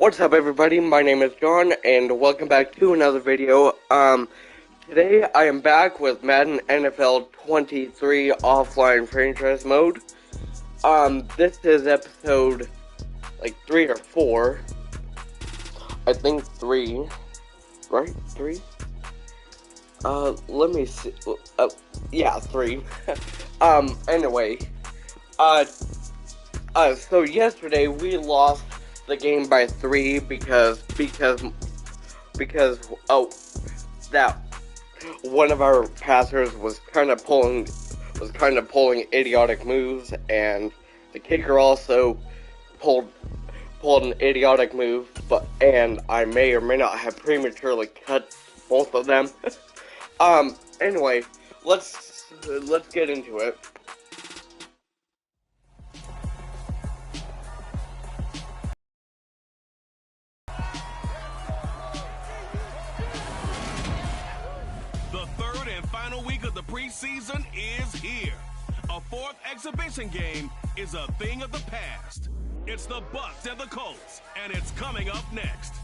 What's up, everybody? My name is John, and welcome back to another video. Today I am back with Madden NFL 23 offline franchise mode. This is episode, 3 or 4. I think 3. Right? 3? Let me see. Yeah, 3. Anyway. So yesterday we lost the game by 3 because that one of our passers was kind of pulling idiotic moves, and the kicker also pulled an idiotic move, and I may or may not have prematurely cut both of them. Anyway, let's get into it. Final week of the preseason is here. A fourth exhibition game is a thing of the past. It's the Bucks and the Colts, and it's coming up next.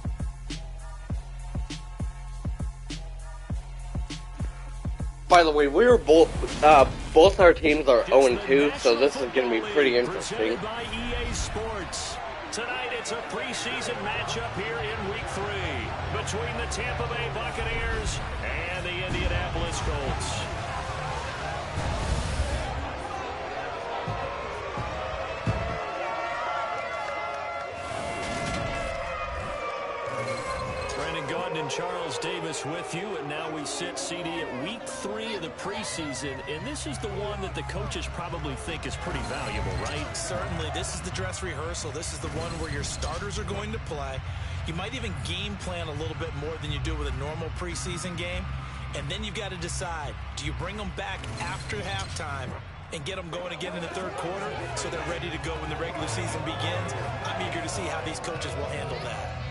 By the way, we were both our teams are 0-2, so this is going to be pretty interesting. By EA Sports. Tonight it's a preseason matchup here in Week 3 between the Tampa Bay Buccaneers and the Indianapolis Colts. Brandon Gaudin and Charles Davis with you, and now we sit CD at Week 3 of the preseason, and this is the one that the coaches probably think is pretty valuable, right? Certainly. This is the dress rehearsal. This is the one where your starters are going to play. You might even game plan a little bit more than you do with a normal preseason game. And then you've got to decide, do you bring them back after halftime and get them going again in the third quarter so they're ready to go when the regular season begins? I'm eager to see how these coaches will handle that.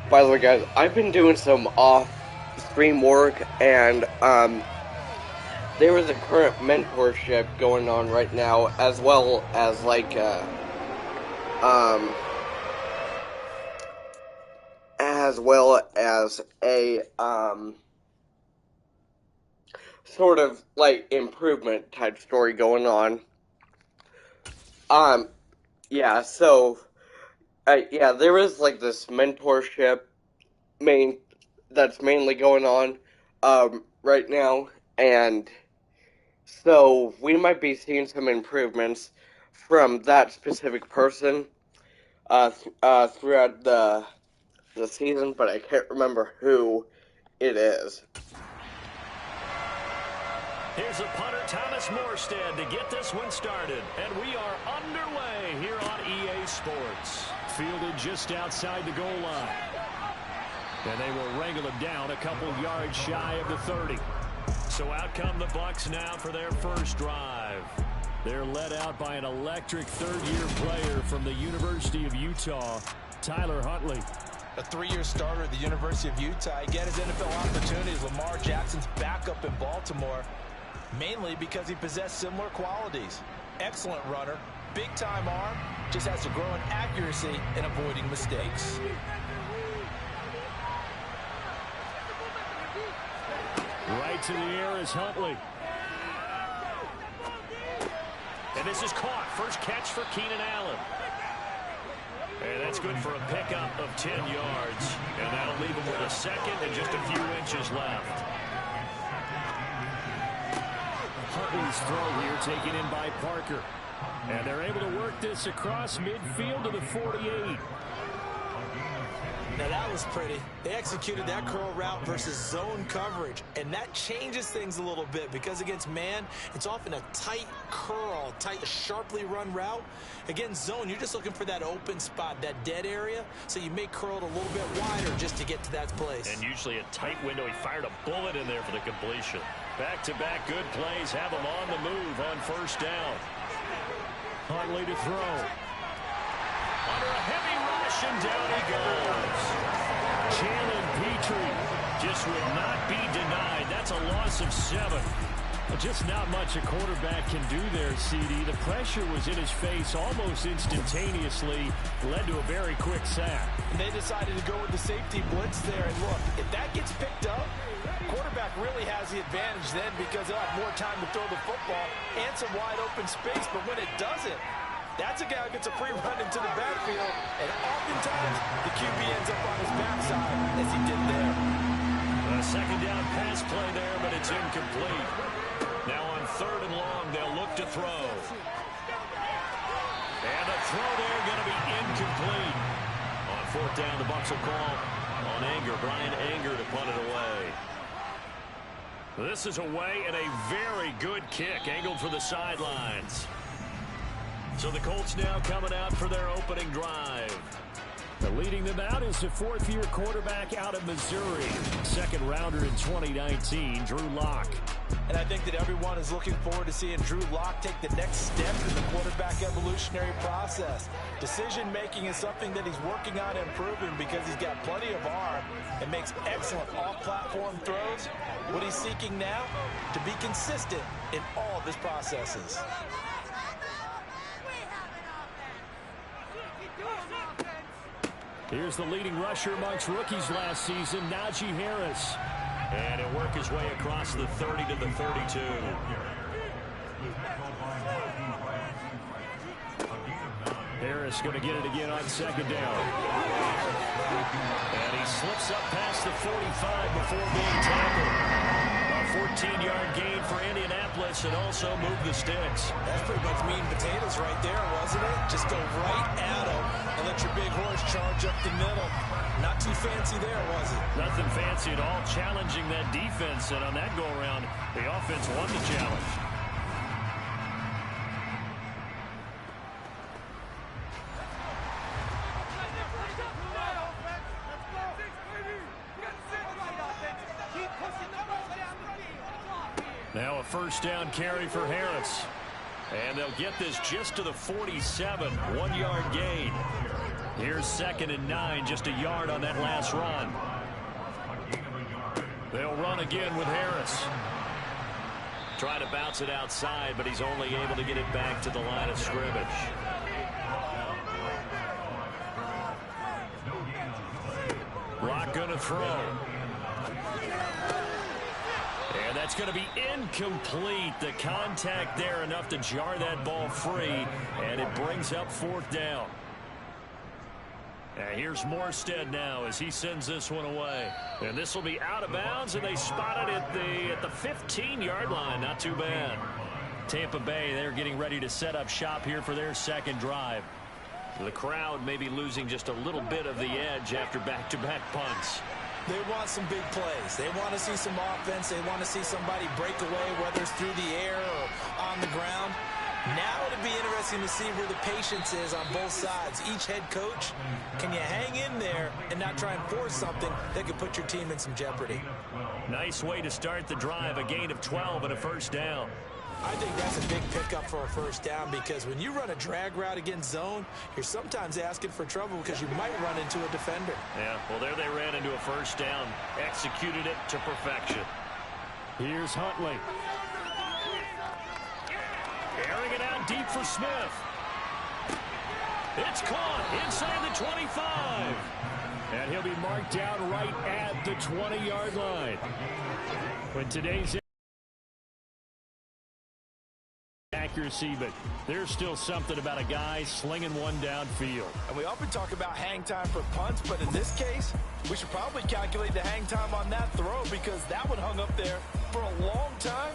By the way, guys, I've been doing some off-stream work, and there is a current mentorship going on right now, as well as a sort of improvement type story going on. Yeah, so yeah, there is this mentorship that's mainly going on right now, and so we might be seeing some improvements from that specific person throughout the season, but I can't remember who it is. Here's a punter, Thomas Morstead, to get this one started. And we are underway here on EA Sports. Fielded just outside the goal line. And they will wrangle him down a couple yards shy of the 30. So out come the Bucks now for their first drive. They're led out by an electric third-year player from the University of Utah, Tyler Huntley. A 3-year starter at the University of Utah. He got his NFL opportunities. Lamar Jackson's backup in Baltimore, mainly because he possessed similar qualities. Excellent runner, big-time arm, just has to grow in accuracy and avoiding mistakes. Right to the air is Huntley. And this is caught. First catch for Keenan Allen. And that's good for a pickup of 10 yards. And that'll leave him with a second and just a few inches left. Huntley's throw here taken in by Parker. And they're able to work this across midfield to the 48. Now that was pretty. They executed that curl route versus zone coverage, and that changes things a little bit because against man, it's often a tight curl, tight, sharply run route. Against zone, you're just looking for that open spot, that dead area, so you may curl it a little bit wider just to get to that place. And usually a tight window. He fired a bullet in there for the completion. Back-to-back good plays have him on the move on first down. Huntley to throw. Under a heavy rush, and down he goes. Jalen Petrie just would not be denied. That's a loss of 7. Just not much a quarterback can do there, CD. The pressure was in his face almost instantaneously, led to a very quick sack. And they decided to go with the safety blitz there. And look, if that gets picked up, quarterback really has the advantage then because he'll have more time to throw the football and some wide open space. But when it doesn't, that's a guy who gets a free run into the backfield. And oftentimes, the QB ends up on his backside as he did there. A second down pass play there, but it's incomplete. Now on 3rd and long, they'll look to throw. And a throw there going to be incomplete. On 4th down, the Bucs will call on Brian Anger to punt it away. This is away and a very good kick, angled for the sidelines. So the Colts now coming out for their opening drive. Leading them out is the 4th-year quarterback out of Missouri. 2nd rounder in 2019, Drew Lock. And I think that everyone is looking forward to seeing Drew Lock take the next step in the quarterback evolutionary process. Decision-making is something that he's working on improving because he's got plenty of arm and makes excellent off-platform throws. What he's seeking now, to be consistent in all of his processes. Here's the leading rusher amongst rookies last season, Najee Harris. And he'll work his way across the 30 to the 32. Harris going to get it again on 2nd down. And he slips up past the 45 before being tackled. A 14-yard gain for Indianapolis and also move the sticks. That's pretty much meat and potatoes right there, wasn't it? Just go right at him and let your big horse charge up the middle. Not too fancy there, was it? Nothing fancy at all, challenging that defense. And on that go-around, the offense won the challenge. Now a 1st down carry for Harris. And they'll get this just to the 47, 1-yard gain. Here's 2nd and 9, just a yard on that last run. They'll run again with Harris. Trying to bounce it outside, but he's only able to get it back to the line of scrimmage. Lock going to throw. And that's going to be incomplete. The contact there enough to jar that ball free, and it brings up 4th down. And here's Morstead now as he sends this one away. And this will be out of bounds, and they spot it at the 15-yard line. Not too bad. Tampa Bay, they're getting ready to set up shop here for their 2nd drive. The crowd may be losing just a little bit of the edge after back-to-back punts. They want some big plays. They want to see some offense. They want to see somebody break away, whether it's through the air or on the ground. Now it'll be interesting to see where the patience is on both sides. Each head coach, can you hang in there and not try and force something that could put your team in some jeopardy? Nice way to start the drive, a gain of 12 and a 1st down. I think that's a big pickup for a 1st down because when you run a drag route against zone, you're sometimes asking for trouble because you might run into a defender. Yeah, well, there they ran into a 1st down, executed it to perfection. Here's Huntley. Airing it out deep for Smith. It's caught inside the 25. And he'll be marked down right at the 20-yard line. When today's accuracy, but there's still something about a guy slinging one downfield. And we often talk about hang time for punts, but in this case, we should probably calculate the hang time on that throw because that one hung up there for a long time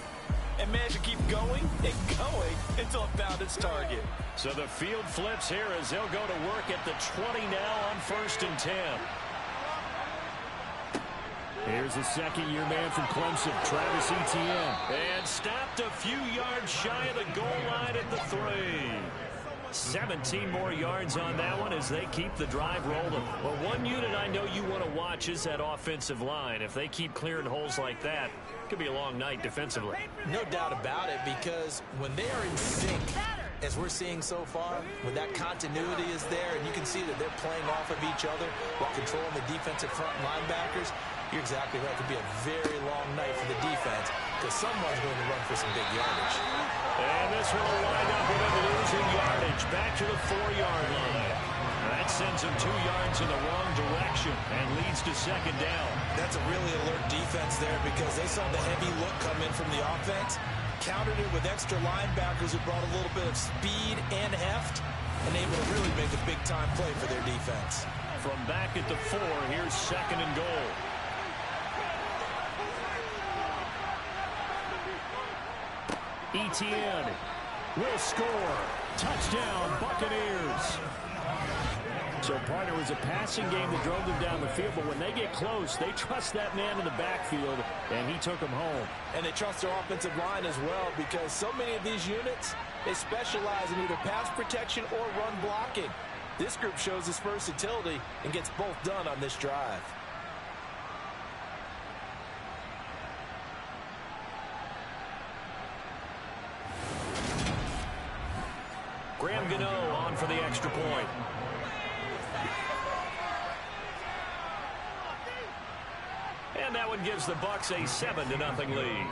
and managed to keep going and going until it found its target. So the field flips here as they'll go to work at the 20 now on 1st and 10. Here's the 2nd-year man from Clemson, Travis Etienne. And stopped a few yards shy of the goal line at the 3. 17 more yards on that one as they keep the drive rolling. Well, one unit I know you want to watch is that offensive line. If they keep clearing holes like that, it could be a long night defensively. No doubt about it, because when they are in sync, as we're seeing so far, when that continuity is there and you can see that they're playing off of each other while controlling the defensive front linebackers, You're exactly right. It could be a very long night for the defense because someone's going to run for some big yardage. And this one will wind up with him losing yardage back to the 4-yard line. That sends him 2 yards in the wrong direction and leads to second down. That's a really alert defense there because they saw the heavy look come in from the offense, countered it with extra linebackers who brought a little bit of speed and heft, and able to really make a big-time play for their defense. From back at the 4, here's second and goal. Etienne will score. Touchdown, Buccaneers. So, partner, it was a passing game that drove them down the field, but when they get close, they trust that man in the backfield, and he took them home. And they trust their offensive line as well because so many of these units, they specialize in either pass protection or run blocking. This group shows its versatility and gets both done on this drive. Graham Gano on for the extra point. And that one gives the Bucs a 7-0 lead.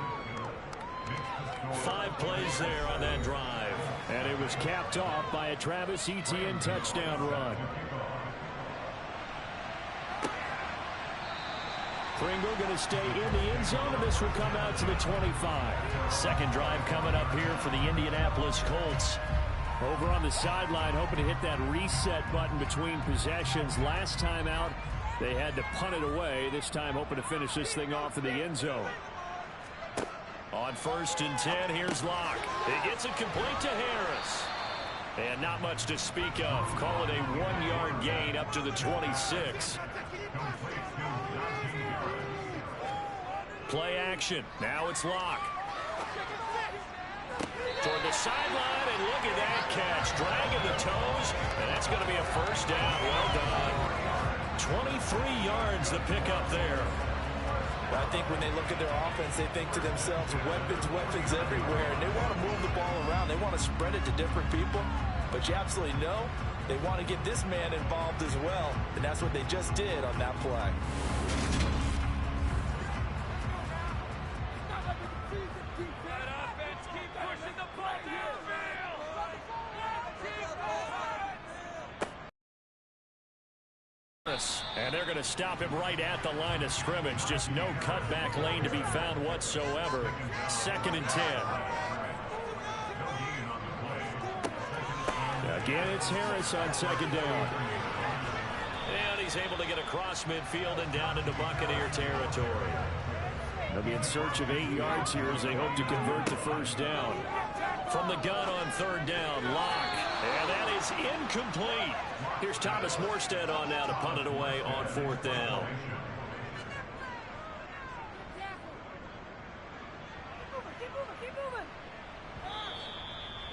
5 plays there on that drive. And it was capped off by a Travis Etienne touchdown run. Pringle going to stay in the end zone, and this will come out to the 25. Second drive coming up here for the Indianapolis Colts. Over on the sideline, hoping to hit that reset button between possessions. Last time out, they had to punt it away. This time, hoping to finish this thing off in the end zone. On 1st and 10, here's Locke. He gets it complete to Harris. And not much to speak of. Call it a 1-yard gain up to the 26. Play action. Now it's Locke. Toward the sideline, and look at that catch. Dragging the toes, and that's going to be a first down. Well done. 23 yards the pickup there. I think when they look at their offense, they think to themselves, weapons everywhere, and they want to move the ball around. They want to spread it to different people, but you absolutely know they want to get this man involved as well, and that's what they just did on that play. And they're going to stop him right at the line of scrimmage. Just no cutback lane to be found whatsoever. 2nd and 10. Again, it's Harris on 2nd down. And he's able to get across midfield and down into Buccaneer territory. They'll be in search of 8 yards here as they hope to convert the first down. From the gun on 3rd down, Locke. And that is incomplete. Here's Thomas Morstead on now to punt it away on 4th down.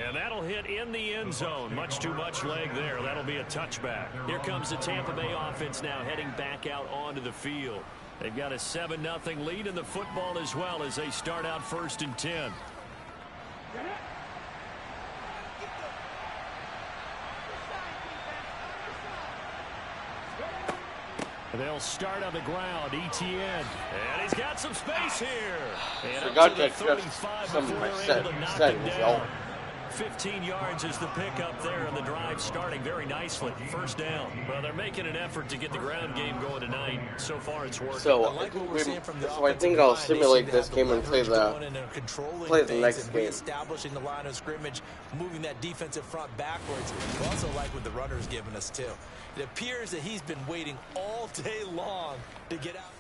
And that'll hit in the end zone. Much too much leg there. That'll be a touchback. Here comes the Tampa Bay offense now heading back out onto the field. They've got a 7-0 lead in the football as well as they start out 1st and 10. They'll start on the ground. Etienne. And he's got some space here. And up to the 35 before they're able to knock him down. 15 yards is the pickup there, and the drive starting very nicely. First down. Well, they're making an effort to get the ground game going tonight. So far, it's working. So I think I'll simulate this game and play the next game. Establishing the line of scrimmage, moving that defensive front backwards. I also like what the runner's giving us, too. It appears that he's been waiting all day long to get out.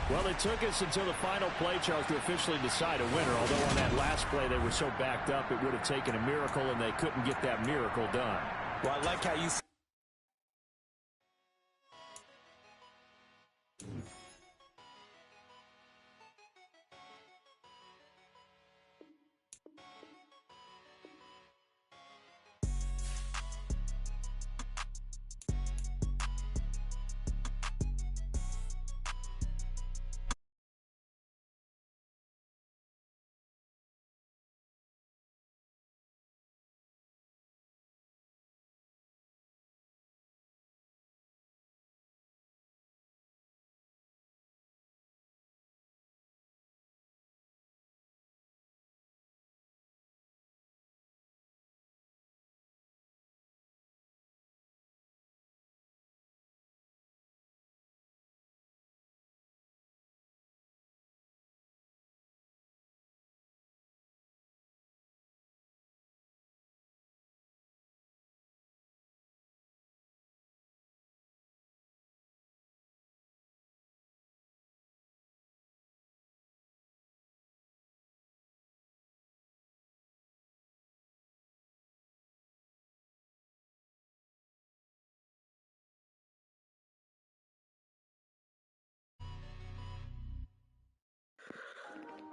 Well, it took us until the final play, Charles, to officially decide a winner. Although on that last play they were so backed up, it would have taken a miracle, and they couldn't get that miracle done. Well, I like how you...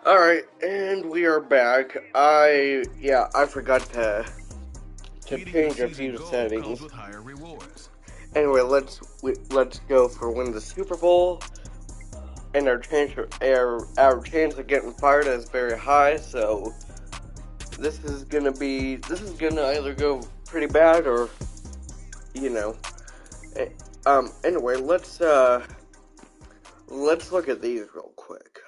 Alright, and we are back. I forgot to change a few settings. Anyway, let's go for win the Super Bowl. And our chance of getting fired is very high, so this is gonna either go pretty bad or, you know. Anyway, let's look at these real quick.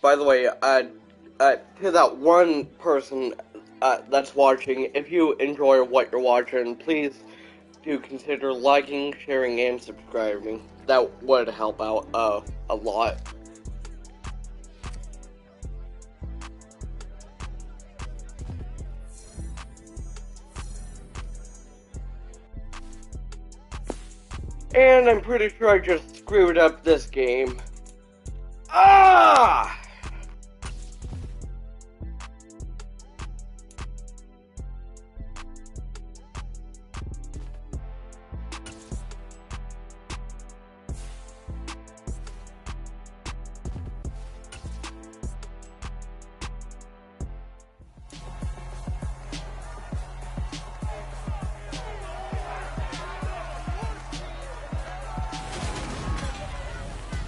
By the way, to that one person that's watching, if you enjoy what you're watching, please do consider liking, sharing, and subscribing. That would help out a lot. And I'm pretty sure I just screwed up this game. Ah!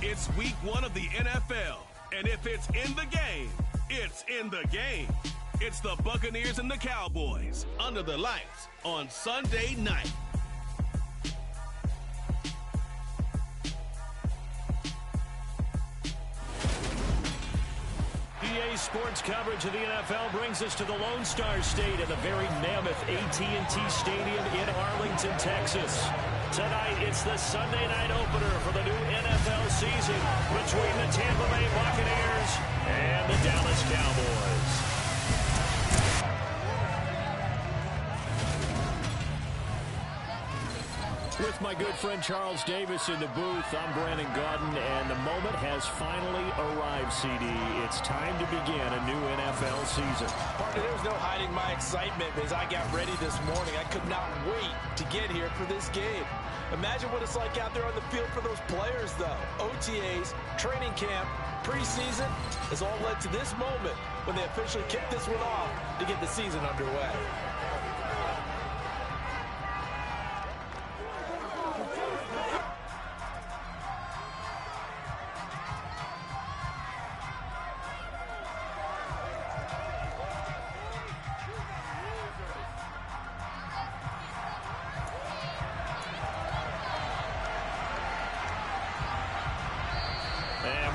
It's week 1 of the NFL, and if it's in the game, it's in the game. It's the Buccaneers and the Cowboys under the lights on Sunday night. EA Sports coverage of the NFL brings us to the Lone Star State at the very mammoth AT&T Stadium in Arlington, Texas. Tonight, it's the Sunday night opener for the new NFL season between the Tampa Bay Buccaneers and the Dallas Cowboys. With my good friend Charles Davis in the booth, I'm Brandon Gaudin, and the moment has finally arrived, CD. It's time to begin a new NFL season. Partner, there was no hiding my excitement as I got ready this morning. I could not wait to get here for this game. Imagine what it's like out there on the field for those players, though. OTAs, training camp, preseason has all led to this moment when they officially kick this one off to get the season underway.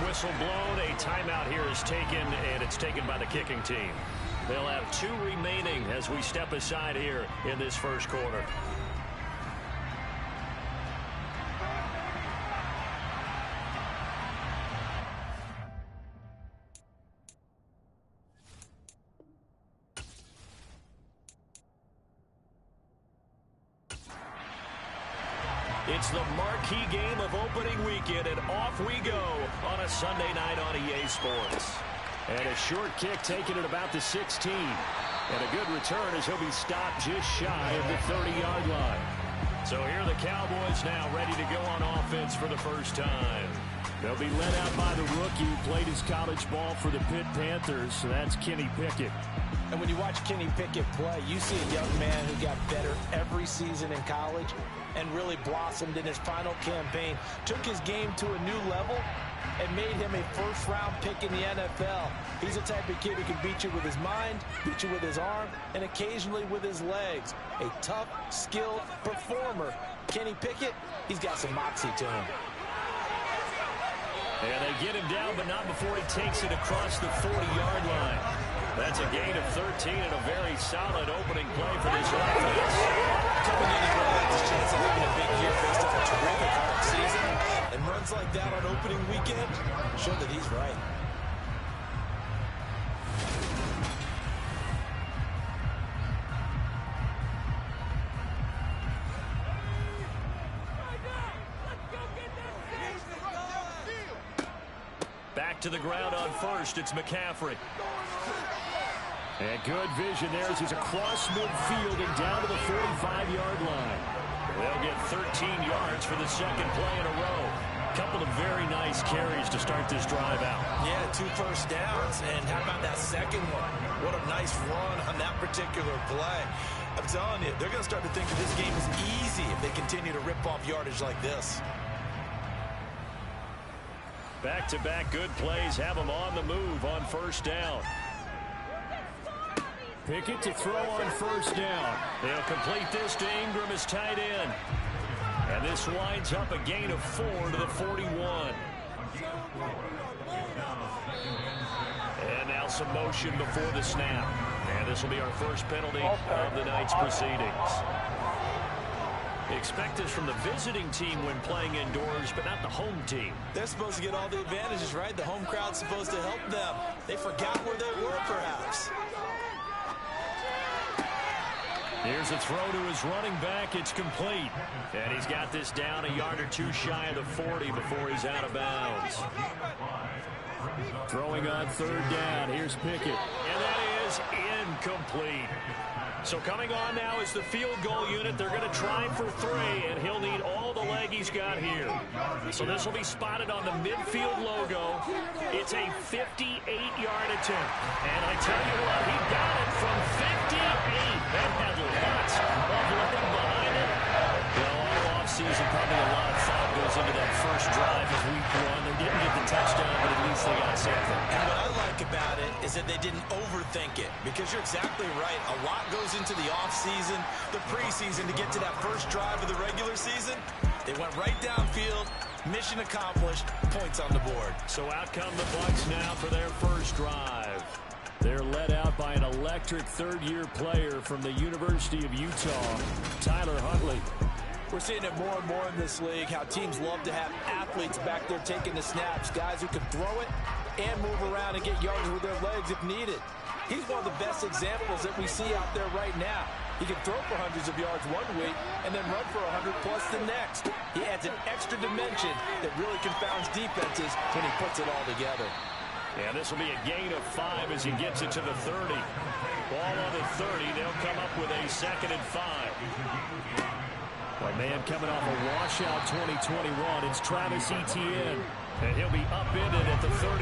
Whistle blown, a timeout here is taken, and it's taken by the kicking team. They'll have 2 remaining as we step aside here in this first quarter. It's the marquee game of opening weekend, and off we go on a Sunday night on EA Sports. And a short kick taken at about the 16. And a good return as he'll be stopped just shy of the 30-yard line. So here are the Cowboys now ready to go on offense for the first time. They'll be led out by the rookie who played his college ball for the Pitt Panthers, so that's Kenny Pickett. And when you watch Kenny Pickett play, you see a young man who got better every season in college and really blossomed in his final campaign, took his game to a new level, and made him a first-round pick in the NFL. He's the type of kid who can beat you with his mind, beat you with his arm, and occasionally with his legs. A tough, skilled performer. Kenny Pickett, he's got some moxie to him. And they get him down, but not before he takes it across the 40-yard line. That's a gain of 13 and a very solid opening play for this offense. Coming in as well as his chance of having a big year based off a terrific hard season. And runs like that on opening weekend show that he's right. Back to the ground on first. It's McCaffrey. And good vision there as he's across midfield and down to the 45-yard line. They'll get 13 yards for the second play in a row. Couple of very nice carries to start this drive out. Yeah, 2 first downs. And how about that second one? What a nice run on that particular play. I'm telling you, they're going to start to think that this game is easy if they continue to rip off yardage like this. Back-to-back good plays have them on the move on first down. Pickett to throw on first down. They'll complete this to Ingram as tight end. And this winds up a gain of 4 to the 41. And now some motion before the snap. And this will be our first penalty of the night's proceedings. Expect this from the visiting team when playing indoors, but not the home team. They're supposed to get all the advantages, right? The home crowd's supposed to help them. They forgot where they were, perhaps. Here's a throw to his running back. It's complete. And he's got this down a yard or 2 shy of the 40 before he's out of bounds. Throwing on third down. Here's Pickett. And that is incomplete. So coming on now is the field goal unit. They're going to try for 3, and he'll need all the leg he's got here. So this will be spotted on the midfield logo. It's a 58-yard attempt. And I tell you what, he got it from 58. That had lots of leg behind it. All offseason, probably a lot of thought goes into that first drive of week 1. They didn't get the touchdown, but at least they got something. And what I like about it is that they didn't overthink it, because you're exactly right. A lot goes into the offseason, the preseason to get to that first drive of the regular season. They went right downfield, mission accomplished, points on the board. So out come the Bucs now for their first drive. They're led out by an electric third-year player from the University of Utah, Tyler Huntley. We're seeing it more and more in this league, how teams love to have athletes back there taking the snaps, guys who can throw it and move around and get yards with their legs if needed. He's one of the best examples that we see out there right now. He can throw for hundreds of yards one week and then run for 100-plus the next. He adds an extra dimension that really confounds defenses when he puts it all together. And this will be a gain of 5 as he gets it to the 30. Ball on the 30. They'll come up with a 2nd and 5. A man coming off a washout 2021. It's Travis Etienne. And he'll be upended at the 33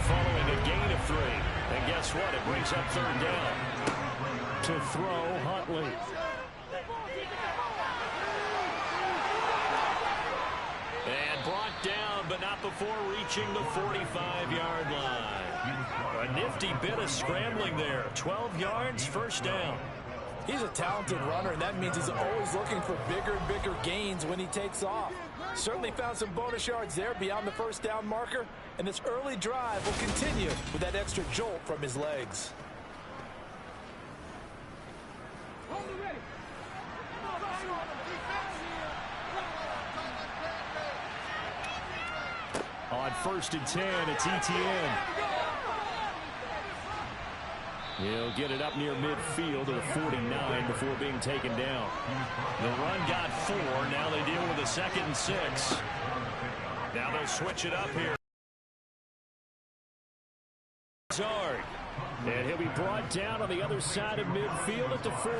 following a gain of 3. And guess what? It brings up third down. To throw, Huntley. And brought down, but not before reaching the 45-yard line. A nifty bit of scrambling there. 12 yards, first down. He's a talented runner, and that means he's always looking for bigger and bigger gains when he takes off. Certainly found some bonus yards there beyond the first down marker, and this early drive will continue with that extra jolt from his legs. On 1st and 10, it's Etienne. He'll get it up near midfield to the 49 before being taken down. The run got 4. Now they deal with a 2nd and 6. Now they'll switch it up here. Hard. And he'll be brought down on the other side of midfield at the 43.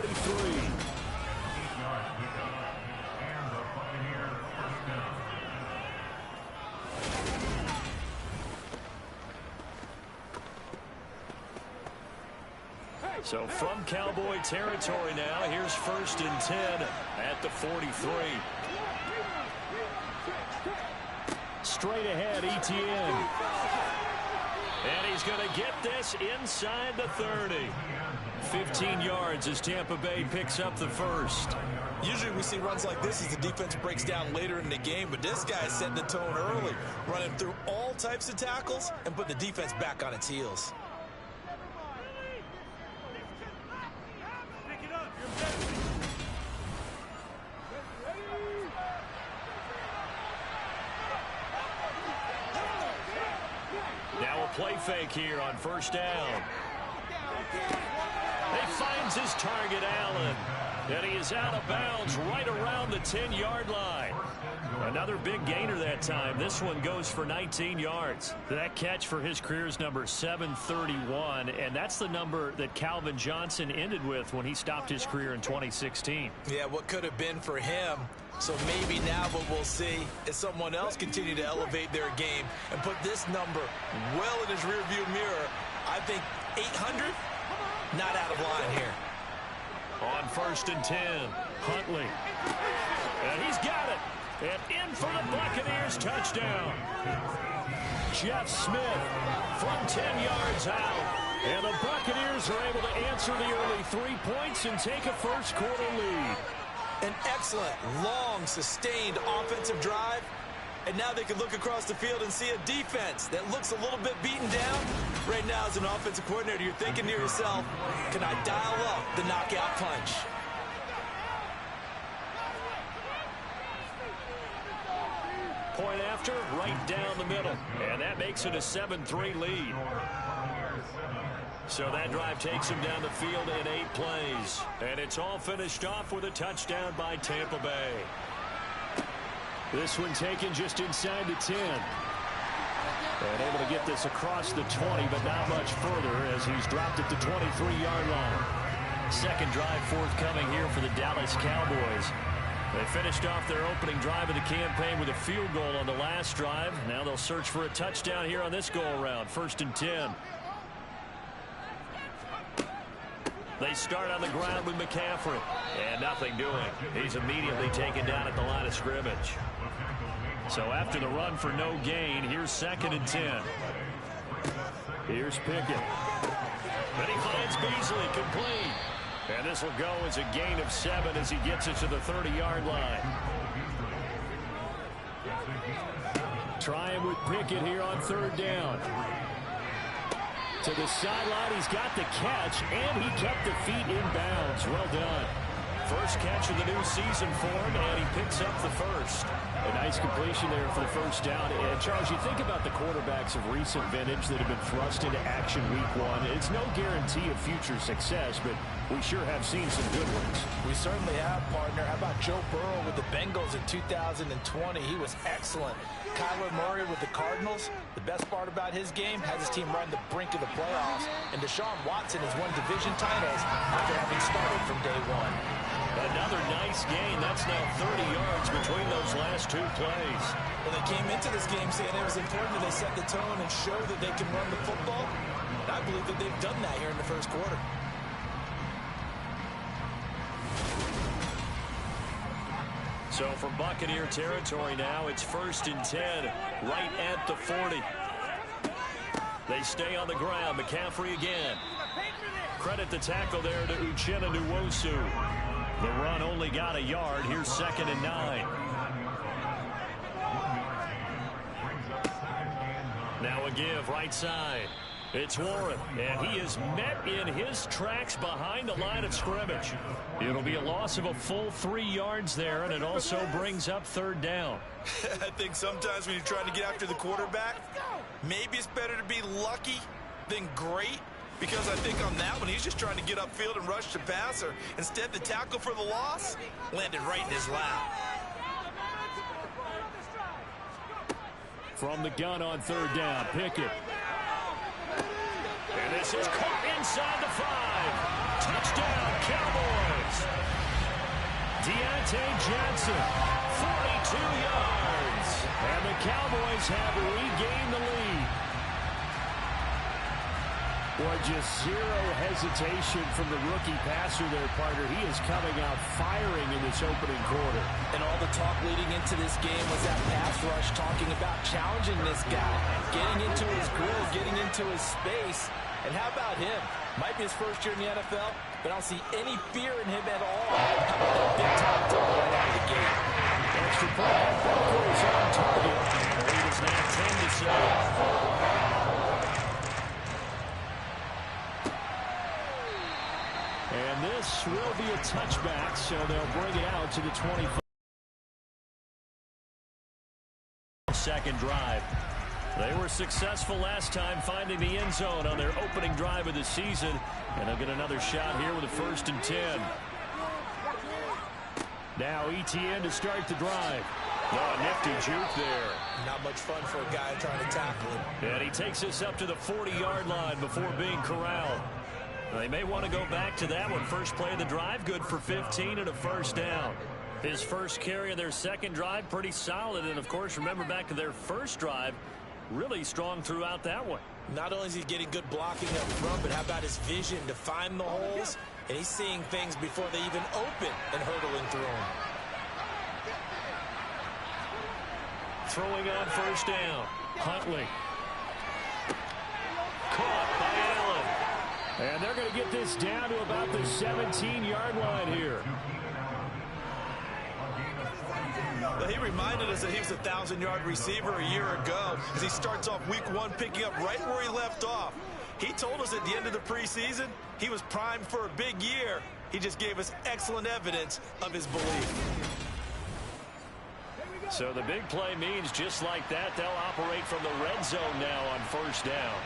So from Cowboy territory now, here's 1st and 10 at the 43. Straight ahead, Etienne. And he's going to get this inside the 30. 15 yards as Tampa Bay picks up the first. Usually we see runs like this as the defense breaks down later in the game, but this guy is setting the tone early, running through all types of tackles and putting the defense back on its heels. play fake here on first down. He finds his target, Allen. And he is out of bounds right around the 10-yard line. Another big gainer that time. This one goes for 19 yards. That catch for his career is number 731, and that's the number that Calvin Johnson ended with when he stopped his career in 2016. Yeah, what could have been for him. So maybe now what we'll see is someone else continue to elevate their game and put this number well in his rearview mirror. I think 800, not out of line here. On first and 10, Huntley. And he's got it. And in for the Buccaneers touchdown. Jeff Smith from 10 yards out. And the Buccaneers are able to answer the early 3 points and take a first quarter lead. An excellent, long, sustained offensive drive. And now they can look across the field and see a defense that looks a little bit beaten down. Right now, as an offensive coordinator, you're thinking to yourself, can I dial up the knockout punch? Point after, right down the middle. And that makes it a 7-3 lead. So that drive takes him down the field in 8 plays. And it's all finished off with a touchdown by Tampa Bay. This one taken just inside the 10. And able to get this across the 20, but not much further as he's dropped at the 23-yard line. Second drive forthcoming here for the Dallas Cowboys. They finished off their opening drive of the campaign with a field goal on the last drive. Now they'll search for a touchdown here on this go-around. First and 10. They start on the ground with McCaffrey. And nothing doing. He's immediately taken down at the line of scrimmage. So after the run for no gain, here's second and 10. Here's Pickett. And he finds Beasley complete. And this will go as a gain of 7 as he gets it to the 30-yard line. Trying with Pickett here on third down. To the sideline, he's got the catch, and he kept the feet in bounds. Well done. First catch of the new season for him, and he picks up the first. A nice completion there for the first down. And, Charles, you think about the quarterbacks of recent vintage that have been thrust into action week 1. It's no guarantee of future success, but we sure have seen some good ones. We certainly have, partner. How about Joe Burrow with the Bengals in 2020? He was excellent. Kyler Murray with the Cardinals. The best part about his game has his team right on the brink of the playoffs. And Deshaun Watson has won division titles after having started from day 1. Another nice gain. That's now 30 yards between those last 2 plays. Well, they came into this game saying it was important that they set the tone and show that they can run the football. And I believe that they've done that here in the first quarter. So from Buccaneer territory now, it's first and 10, right at the 40. They stay on the ground. McCaffrey again. Credit the tackle there to Uchenna Nwosu. The run only got a yard. Here's second and 9. Now a give right side. It's Warren, and he is met in his tracks behind the line of scrimmage. It'll be a loss of a full 3 yards there, and it also brings up third down. I think sometimes when you're trying to get after the quarterback, maybe it's better to be lucky than great, because I think on that one, he's just trying to get upfield and rush the passer. Instead, the tackle for the loss landed right in his lap. From the gun on third down, Pickett. And this is caught inside the 5. Touchdown, Cowboys. Deontay Johnson, 42 yards. And the Cowboys have regained the lead. Boy, just zero hesitation from the rookie passer there, partner. He is coming out firing in this opening quarter. And all the talk leading into this game was that pass rush, talking about challenging this guy, getting into his grill, getting into his space. And how about him? Might be his first year in the NFL, but I don't see any fear in him at all. How about that big-time throw right out of the gate? Extra point, Booker is on target. The lead is now 10-7. And this will be a touchback, so they'll bring it out to the 25. Second drive. They were successful last time finding the end zone on their opening drive of the season. And they'll get another shot here with a 1st and 10. Now ETN to start the drive. Oh, nifty juke there. Not much fun for a guy trying to tackle him. And he takes us up to the 40-yard line before being corralled. They may want to go back to that one. First play of the drive, good for 15 and a 1st down. His first carry of their second drive, pretty solid. And, of course, remember back to their first drive, really strong throughout that one. Not only is he getting good blocking up front, but how about his vision to find the holes? And he's seeing things before they even open and hurdling through them. Throwing on 1st down. Huntley. Caught by Allen. And they're going to get this down to about the 17-yard line here. Well, he reminded us that he was a 1,000-yard receiver a year ago as he starts off week 1 picking up right where he left off. He told us at the end of the preseason he was primed for a big year. He just gave us excellent evidence of his belief. So the big play means just like that, they'll operate from the red zone now on 1st down.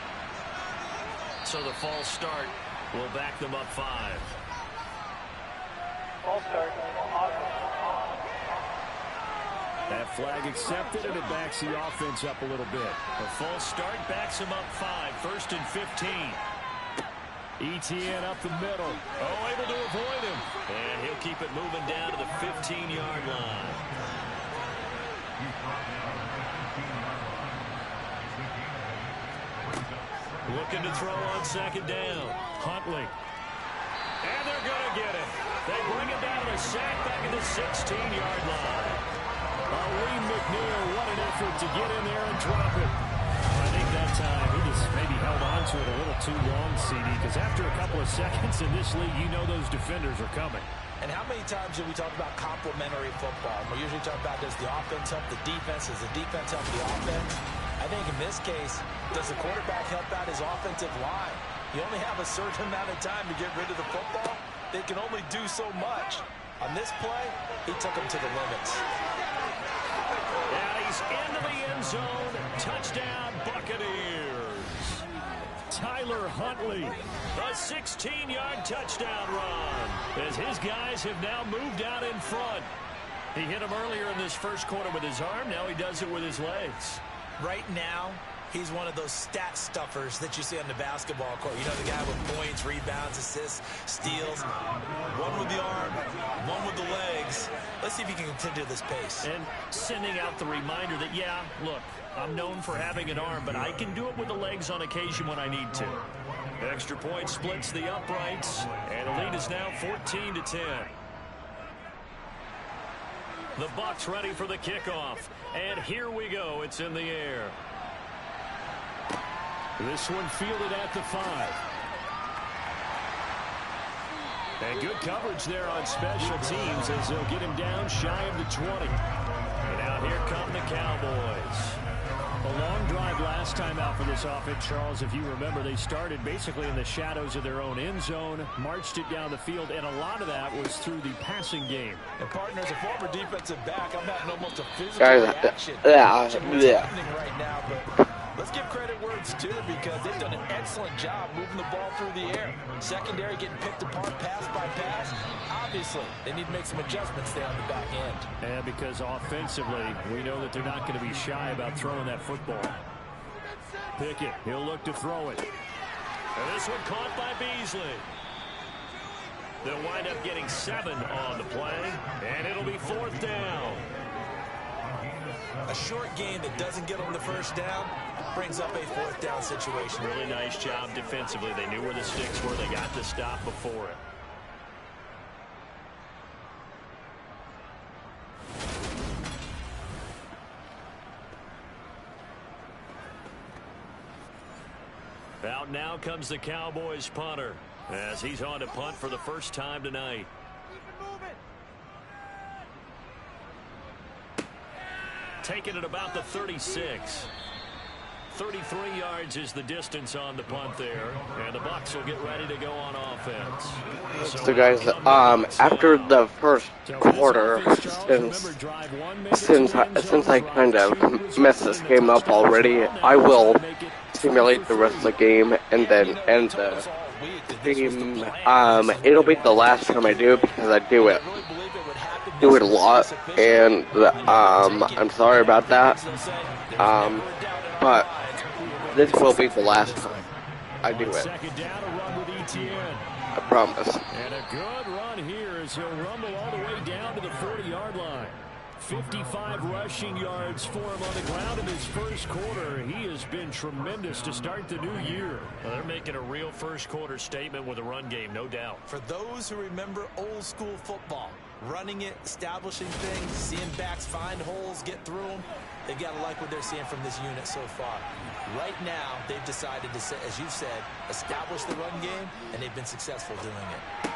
So the false start will back them up 5. False start. That flag accepted, and it backs the offense up a little bit. The false start backs him up 5. 1st and 15. ETN up the middle. Oh, able to avoid him. And he'll keep it moving down to the 15-yard line. Looking to throw on 2nd down. Huntley. And they're going to get it. They bring it down to the sack back at the 16-yard line. Lee McNeil, what an effort to get in there and drop it. I think that time he just maybe held on to it a little too long, CD, because after a couple of seconds in this league, you know those defenders are coming. And how many times do we talk about complementary football? We usually talk about does the offense help the defense, does the defense help the offense? I think in this case, does the quarterback help out his offensive line? You only have a certain amount of time to get rid of the football. They can only do so much. On this play, he took him to the limits. And he's into the end zone. Touchdown, Buccaneers. Tyler Huntley, a 16-yard touchdown run, as his guys have now moved out in front. He hit him earlier in this first quarter with his arm. Now he does it with his legs. Right now, he's one of those stat stuffers that you see on the basketball court. You know, the guy with points, rebounds, assists, steals. One with the arm, one with the legs. Let's see if he can continue this pace. And sending out the reminder that, yeah, look, I'm known for having an arm, but I can do it with the legs on occasion when I need to. Extra point splits the uprights, and the lead is now 14-10. The Bucs ready for the kickoff. And here we go. It's in the air. This one fielded at the 5. And good coverage there on special teams as they'll get him down shy of the 20. And now here come the Cowboys. A long drive last time out for this offense, Charles. If you remember, they started basically in the shadows of their own end zone, marched it down the field, and a lot of that was through the passing game. And partner, as a former defensive back, I'm having almost a physical reaction to what's happening right now. But let's give credit where it's due, because they've done an excellent job moving the ball through the air. Secondary getting picked apart pass by pass. Obviously, they need to make some adjustments there on the back end. And because offensively, we know that they're not going to be shy about throwing that football. Pickett, he'll look to throw it. And this one caught by Beasley. They'll wind up getting 7 on the play, and it'll be 4th down. A short game that doesn't get them the first down brings up a 4th down situation. Really nice job defensively. They knew where the sticks were. They got the stop before it. Out now comes the Cowboys punter as he's on to punt for the first time tonight. Taking it about the 36. 33 yards is the distance on the punt there, and the Bucs will get ready to go on offense. So guys, after the first quarter, since I kind of messed this game up already, I will simulate the rest of the game and then end the game. It'll be the last time I do it because I do it a lot, and I'm sorry about that. But this will be the last time I do it. I promise. And a good run here as he'll rumble all the way down to the 40-yard line. 55 rushing yards for him on the ground in his first quarter. He has been tremendous to start the new year. Well, they're making a real first quarter statement with a run game, no doubt. For those who remember old school football, running it, establishing things, seeing backs find holes, get through them, they've got to like what they're seeing from this unit so far. Right now, they've decided to, as you said, establish the run game, and they've been successful doing it.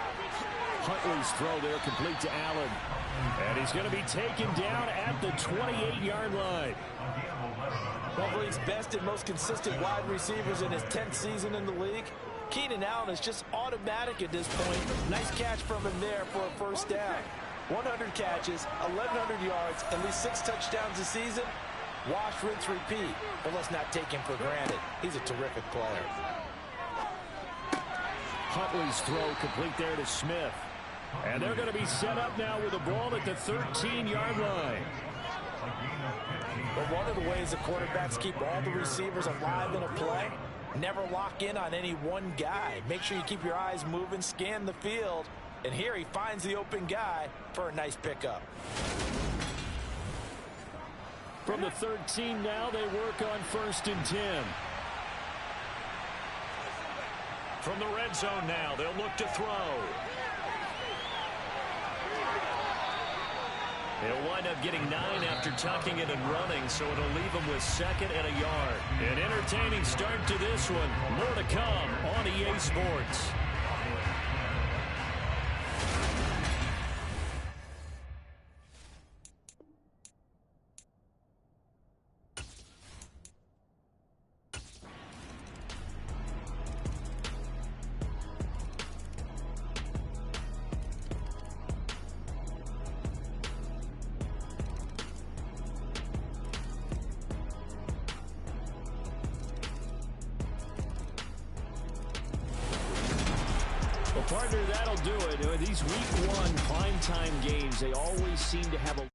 Huntley's throw there complete to Allen. And he's going to be taken down at the 28-yard line. One of league's best and most consistent wide receivers in his 10th season in the league. Keenan Allen is just automatic at this point. Nice catch from him there for a first down. 100 catches, 1,100 yards, at least 6 touchdowns this season. Wash, rinse, repeat. But let's not take him for granted. He's a terrific player. Huntley's throw complete there to Smith. And they're going to be set up now with the ball at the 13-yard line. But one of the ways the quarterbacks keep all the receivers alive in a play, never lock in on any one guy. Make sure you keep your eyes moving, scan the field. And here he finds the open guy for a nice pickup. From the 13 now, they work on 1st and 10. From the red zone now, they'll look to throw. He'll wind up getting 9 after tucking it and running, so it'll leave him with 2nd and a yard. An entertaining start to this one. More to come on EA Sports. Partner, that'll do it. These week 1 primetime games, they always seem to have a